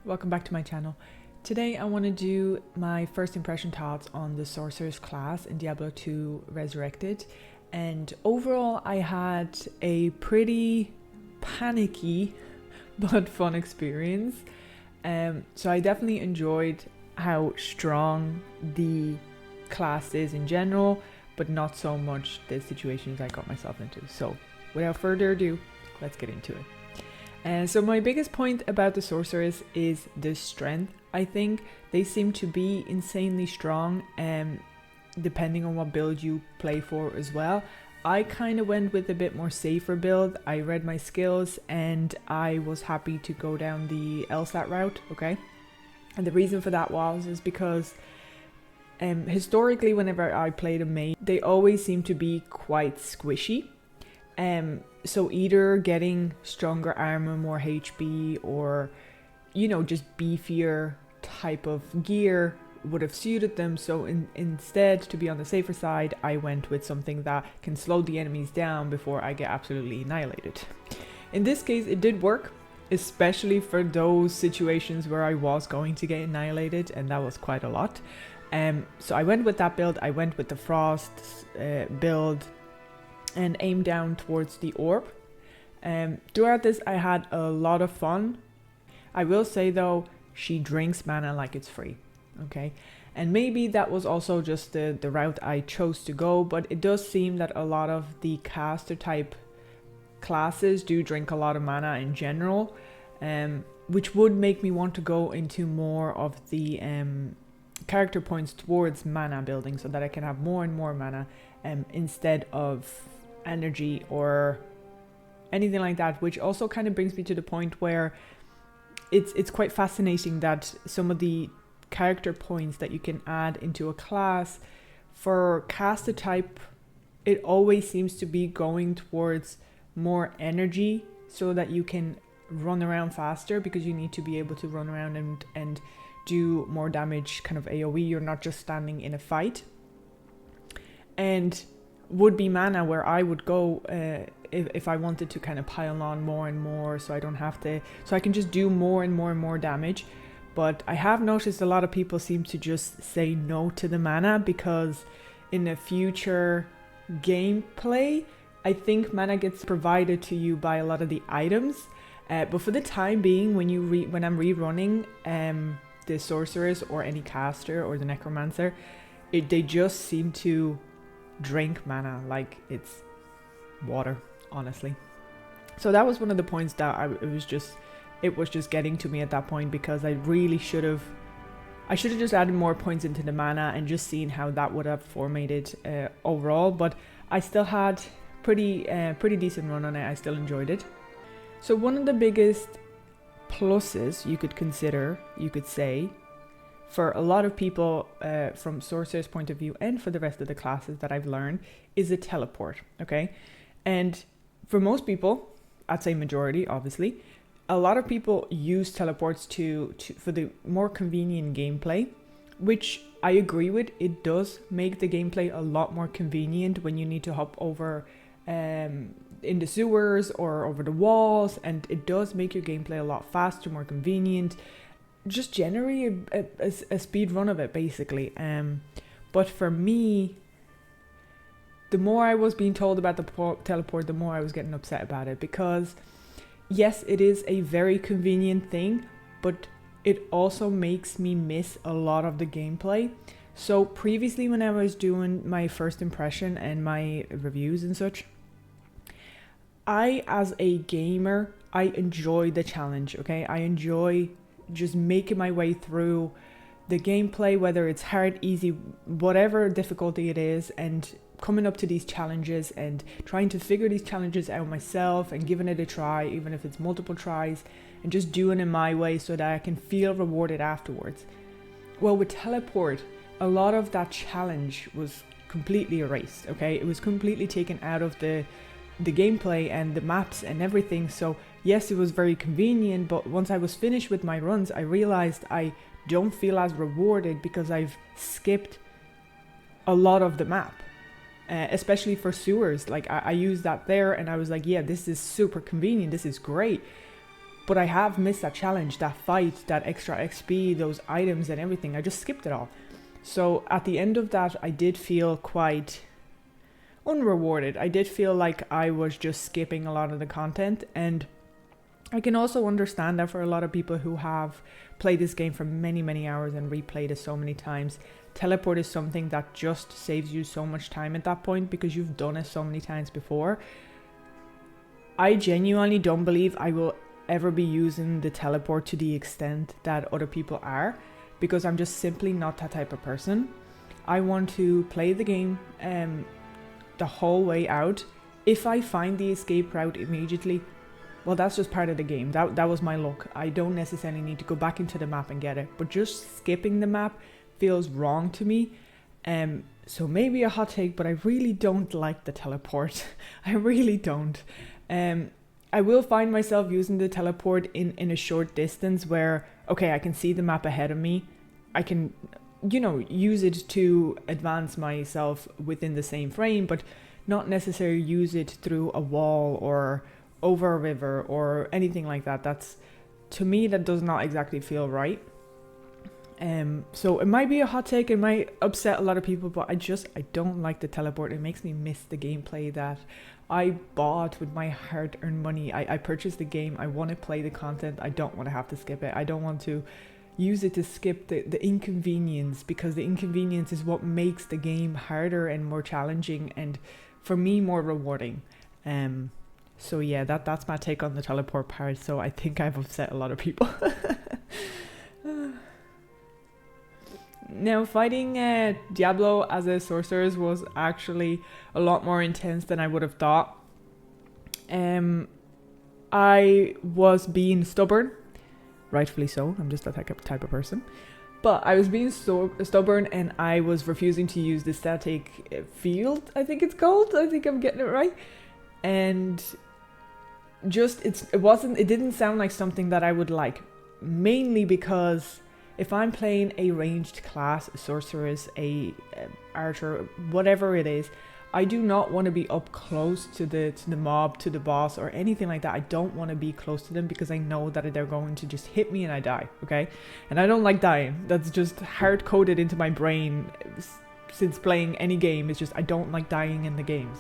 welcome back to my channel. Today I want to do my first impression thoughts on the Sorceress class in Diablo 2 Resurrected, and overall I had a pretty panicky but fun experience. So I definitely enjoyed how strong the class is in general, but not so much the situations I got myself into. So without further ado, let's get into it. So my biggest point about the Sorceress is the strength. I think they seem to be insanely strong, depending on what build you play for as well. I kind of went with a bit more safer build. I read my skills and I was happy to go down the LSAT route, okay? And the reason for that is because historically whenever I played a mage, they always seem to be quite squishy. So either getting stronger armor, more HP, or, you know, just beefier type of gear would have suited them. So instead, to be on the safer side, I went with something that can slow the enemies down before I get absolutely annihilated. In this case, it did work, especially for those situations where I was going to get annihilated, and that was quite a lot. So I went with that build. I went with the Frost build and aimed down towards the orb. Throughout this I had a lot of fun. I will say though, she drinks mana like it's free, okay? And maybe that was also just the route I chose to go, but it does seem that a lot of the caster type classes do drink a lot of mana in general, which would make me want to go into more of the character points towards mana building, so that I can have more and more mana instead of energy or anything like that, which also kind of brings me to the point where it's quite fascinating that some of the character points that you can add into a class for caster type, it always seems to be going towards more energy so that you can run around faster, because you need to be able to run around and do more damage, kind of AoE. You're not just standing in a fight. And would be mana where I would go if I wanted to kind of pile on more and more, so I don't have to, so I can just do more and more and more damage. But I have noticed a lot of people seem to just say no to the mana, because in a future gameplay I think mana gets provided to you by a lot of the items, but for the time being, when I'm rerunning the Sorceress or any caster or the Necromancer, they just seem to drink mana like it's water, honestly. So that was one of the points that it was just getting to me at that point, because I really should have just added more points into the mana and just seen how that would have formatted overall. But I still had pretty decent run on it. I still enjoyed it. So one of the biggest pluses you could say for a lot of people, from Sorcerer's point of view and for the rest of the classes that I've learned, is a teleport, okay? And for most people, I'd say majority obviously, a lot of people use teleports for the more convenient gameplay, which I agree with. It does make the gameplay a lot more convenient when you need to hop over in the sewers or over the walls, and it does make your gameplay a lot faster, more convenient, just generally a speed run of it basically. But for me, the more I was being told about the teleport, the more I was getting upset about it, because yes, it is a very convenient thing, but it also makes me miss a lot of the gameplay. So previously, when I was doing my first impression and my reviews and such, I, as a gamer, I enjoy the challenge, okay? I enjoy just making my way through the gameplay, whether it's hard, easy, whatever difficulty it is, and coming up to these challenges and trying to figure these challenges out myself and giving it a try, even if it's multiple tries, and just doing it my way so that I can feel rewarded afterwards. Well, with teleport, a lot of that challenge was completely erased, okay? It was completely taken out of the gameplay and the maps and everything. So yes, it was very convenient, but once I was finished with my runs, I realized I don't feel as rewarded because I've skipped a lot of the map, especially for sewers. Like I used that there and I was like, yeah, this is super convenient, this is great. But I have missed that challenge, that fight, that extra XP, those items and everything. I just skipped it all. So at the end of that, I did feel quite unrewarded. I did feel like I was just skipping a lot of the content, and I can also understand that for a lot of people who have played this game for many, many hours and replayed it so many times, teleport is something that just saves you so much time at that point because you've done it so many times before. I genuinely don't believe I will ever be using the teleport to the extent that other people are, because I'm just simply not that type of person. I want to play the game the whole way out. If I find the escape route immediately, well, that's just part of the game. That was my luck. I don't necessarily need to go back into the map and get it, but just skipping the map feels wrong to me. So maybe a hot take, but I really don't like the teleport. I really don't. I will find myself using the teleport in a short distance where, okay, I can see the map ahead of me. I can, use it to advance myself within the same frame, but not necessarily use it through a wall or over a river or anything like that. To me, that does not exactly feel right. So it might be a hot take, it might upset a lot of people, but I don't like the teleport. It makes me miss the gameplay that I bought with my hard-earned money. I purchased the game. I want to play the content. I don't want to have to skip it. I don't want to use it to skip the inconvenience, because the inconvenience is what makes the game harder and more challenging, and for me more rewarding. So yeah, that's my take on the teleport part. So I think I've upset a lot of people. Now, fighting Diablo as a sorceress was actually a lot more intense than I would have thought. I was being stubborn, rightfully so. I'm just that type of person. But I was being stubborn, and I was refusing to use the static field, I think it's called. I think I'm getting it right. And just it didn't sound like something that I would like, mainly because if I'm playing a ranged class, a sorceress, a archer, whatever it is, I do not want to be up close to the mob, to the boss, or anything like that. I don't want to be close to them because I know that they're going to just hit me and I die, okay? And I don't like dying. That's just hard-coded into my brain since playing any game. It's just I don't like dying in the games.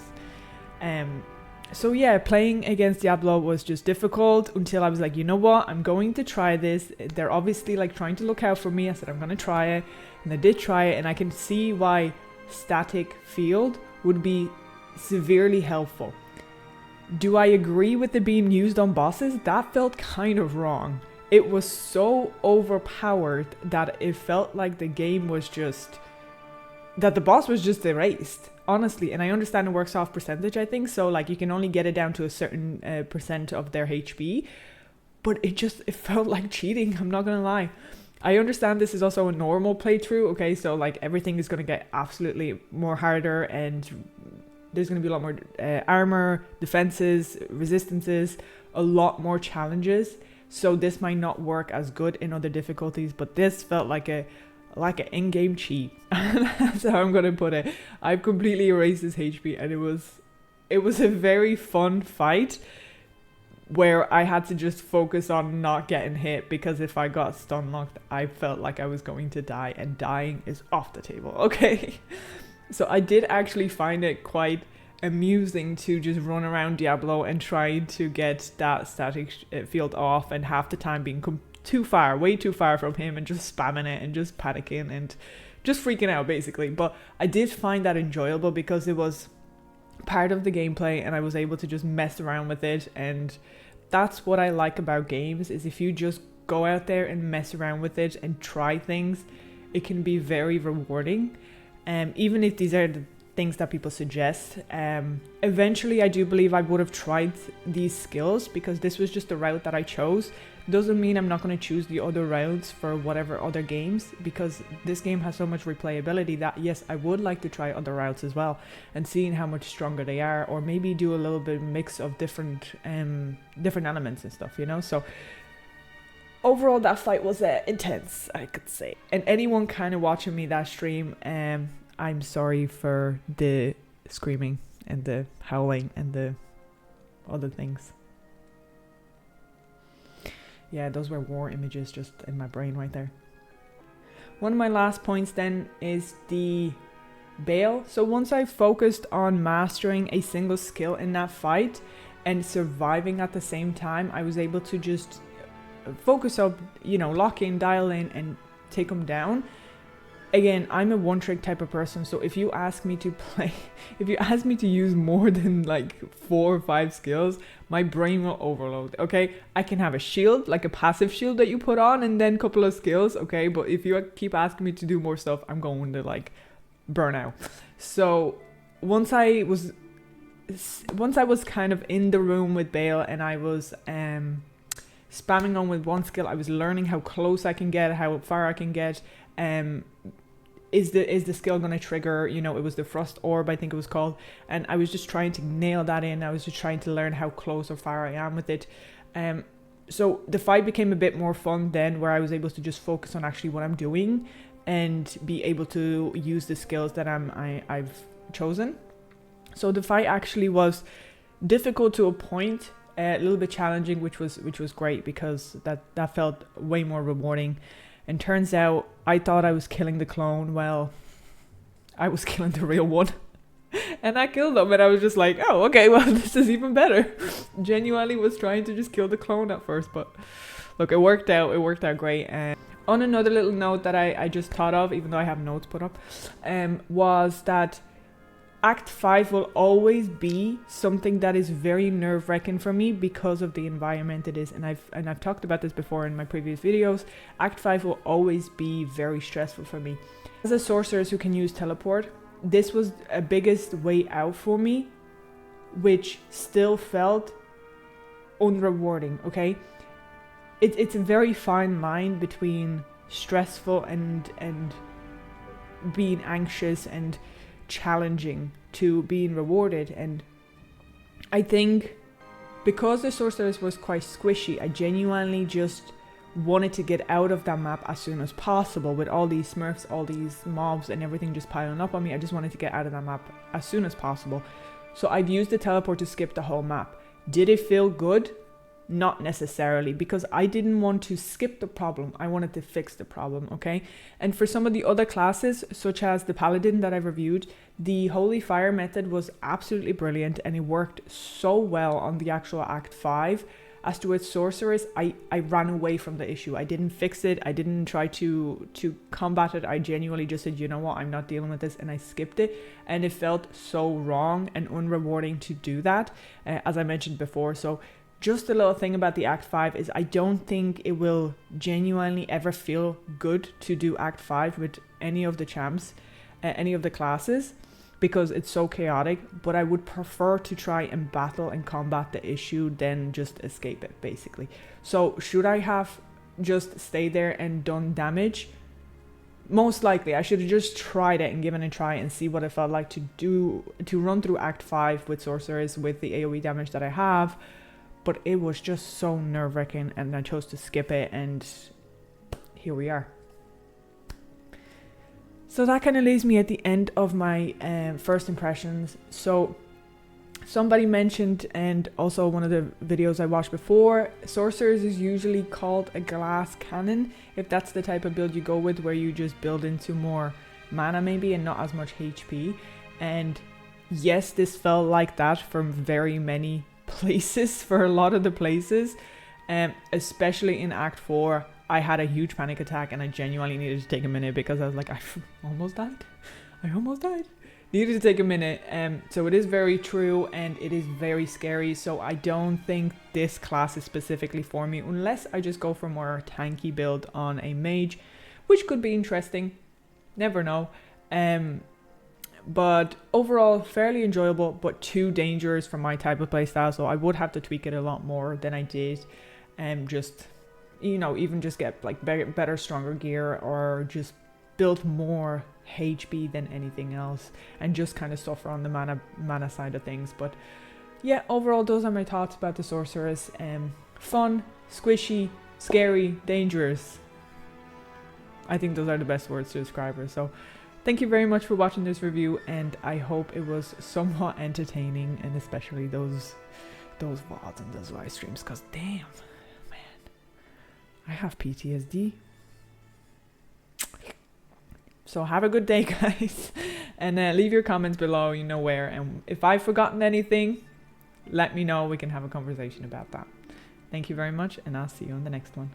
So yeah, playing against Diablo was just difficult until I was like, you know what, I'm going to try this. They're obviously like trying to look out for me. I said I'm going to try it, and I did try it, and I can see why static field would be severely helpful. Do I agree with it being used on bosses? That felt kind of wrong. It was so overpowered that it felt like the game was just, that the boss was just erased. Honestly, and I understand it works off percentage, I think, so like you can only get it down to a certain percent of their HP, but it felt like cheating, I'm not gonna lie. I understand this is also a normal playthrough, okay, so like everything is gonna get absolutely more harder, and there's gonna be a lot more armor, defenses, resistances, a lot more challenges, so this might not work as good in other difficulties, but this felt like an in-game cheat. That's how I'm gonna put it. I've completely erased his HP, and it was a very fun fight where I had to just focus on not getting hit, because if I got stun locked, I felt like I was going to die, and dying is off the table, okay? So I did actually find it quite amusing to just run around Diablo and try to get that static field off, and half the time being way too far from him, and just spamming it and just panicking and just freaking out basically. But I did find that enjoyable because it was part of the gameplay, and I was able to just mess around with it. And that's what I like about games, is if you just go out there and mess around with it and try things, it can be very rewarding. Even if these are the things that people suggest, eventually I do believe I would have tried these skills, because this was just the route that I chose. Doesn't mean I'm not going to choose the other routes for whatever other games, because this game has so much replayability that yes, I would like to try other routes as well, and seeing how much stronger they are, or maybe do a little bit mix of different elements and stuff, so overall that fight was intense, I could say. And anyone kind of watching me that stream, I'm sorry for the screaming and the howling and the other things. Yeah, those were war images just in my brain right there. One of my last points then is the Baal. So once I focused on mastering a single skill in that fight and surviving at the same time, I was able to just focus up, you know, lock in, dial in, and take them down. Again, I'm a one-trick type of person, so if you ask me to use more than like 4 or 5 skills, my brain will overload, okay? I can have a shield, like a passive shield that you put on, and then a couple of skills, okay? But if you keep asking me to do more stuff, I'm going to like burn out. So once I was kind of in the room with Baal and I was spamming on with one skill, I was learning how close I can get, how far I can get. Is the skill going to trigger, you know, it was the Frost Orb, I think it was called, and I was just trying to nail that in. I was just trying to learn how close or far I am with it. So the fight became a bit more fun then, where I was able to just focus on actually what I'm doing and be able to use the skills that I've chosen. So the fight actually was difficult to a point, a little bit challenging, which was great, because that felt way more rewarding. And turns out I thought I was killing the clone. Well, I was killing the real one. And I killed him, and I was just like, oh, okay, well, this is even better. Genuinely was trying to just kill the clone at first, but look, it worked out. It worked out great. And on another little note that I just thought of, even though I have notes put up, was that Act 5 will always be something that is very nerve-wracking for me because of the environment it is. And I've talked about this before in my previous videos. Act 5 will always be very stressful for me. As a sorceress who can use teleport, this was a biggest way out for me, which still felt unrewarding, okay? It's a very fine line between stressful and being anxious and challenging to being rewarded. And I think because the Sorceress was quite squishy, I genuinely just wanted to get out of that map as soon as possible. With all these smurfs, all these mobs and everything just piling up on me, I just wanted to get out of that map as soon as possible. So I've used the teleport to skip the whole map. Did it feel good? Not necessarily, because I didn't want to skip the problem. I wanted to fix the problem, okay? And for some of the other classes, such as the Paladin that I've reviewed, the Holy Fire method was absolutely brilliant, and it worked so well on the actual Act 5. As to its Sorceress, I ran away from the issue. I didn't fix it. I didn't try to combat it. I genuinely just said, you know what, I'm not dealing with this, and I skipped it. And it felt so wrong and unrewarding to do that, as I mentioned before. So just a little thing about the Act 5 is I don't think it will genuinely ever feel good to do Act 5 with any of the champs, any of the classes, because it's so chaotic. But I would prefer to try and battle and combat the issue than just escape it, basically. So should I have just stayed there and done damage? Most likely I should have just tried it and given it a try and see what it felt like to run through Act 5 with Sorceress with the AoE damage that I have. But it was just so nerve-wracking, and I chose to skip it, and here we are. So that kind of leaves me at the end of my first impressions. So somebody mentioned, and also one of the videos I watched before, Sorcerers is usually called a glass cannon, if that's the type of build you go with, where you just build into more mana maybe and not as much HP. And yes, this felt like that from very many places, for a lot of the places, especially in Act 4. I had a huge panic attack, and I genuinely needed to take a minute, because I was like, I almost died. Needed to take a minute. So it is very true, and it is very scary. So I don't think this class is specifically for me, unless I just go for more tanky build on a mage, which could be interesting. Never know. But overall, fairly enjoyable, but too dangerous for my type of playstyle. So I would have to tweak it a lot more than I did. Just, you know, even just get like better, stronger gear, or just build more HP than anything else, and just kind of suffer on the mana side of things. But yeah, overall, those are my thoughts about the Sorceress. Fun, squishy, scary, dangerous. I think those are the best words to describe her. So thank you very much for watching this review, and I hope it was somewhat entertaining, and especially those VODs and those live streams, because damn, man. I have PTSD. So have a good day, guys. And leave your comments below, you know where. And if I've forgotten anything, let me know. We can have a conversation about that. Thank you very much, and I'll see you on the next one.